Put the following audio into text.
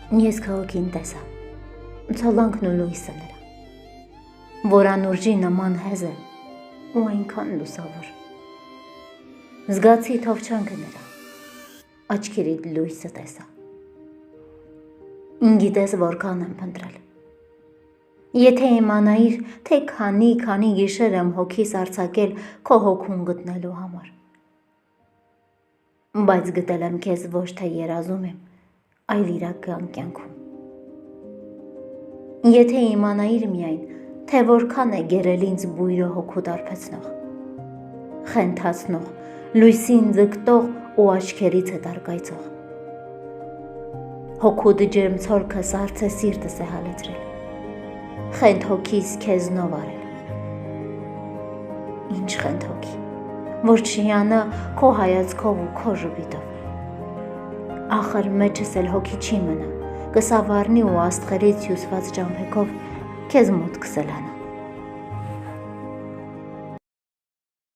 Ես քաղաքին տեսա, ցոլանքն ու լույսը նրա, որ անուրջի նման հեզ է ու այնքան լուսավոր։ Զգացի թովչանքը նրա, աչքերիդ լույսը տեսա։ Գիտես որքան եմ փնտրել։ Եթե իմանայիր, թե քանի գիշեր եմ հոգիս արձակել քո հոգուն գտնելու համար։ Բայց գտել եմ քեզ ոչ թե երազում եմ, այլ իրական կյանքում։ Եթե իմանայիր միայն, թե որքան է գերել ինձ բույրը հոգու դարբեցնող, խենթացնող, լույսին ձգտող ու աչքերից է դարգայծող։ Հոգուդ ջերմ ցորքը սառցե սիրտս է հալեցրել, խենթ հոգիս քեզնով արել։ Ինչ խենթ հոգի, որ չհիանա քո հայացքով ու քո ժպիտով։ Ախր մեջս էլ հոգի չի մնա, կսավառնի ու աստղերից հյուսված ճամփեքով քեզ մոտ կսելանա։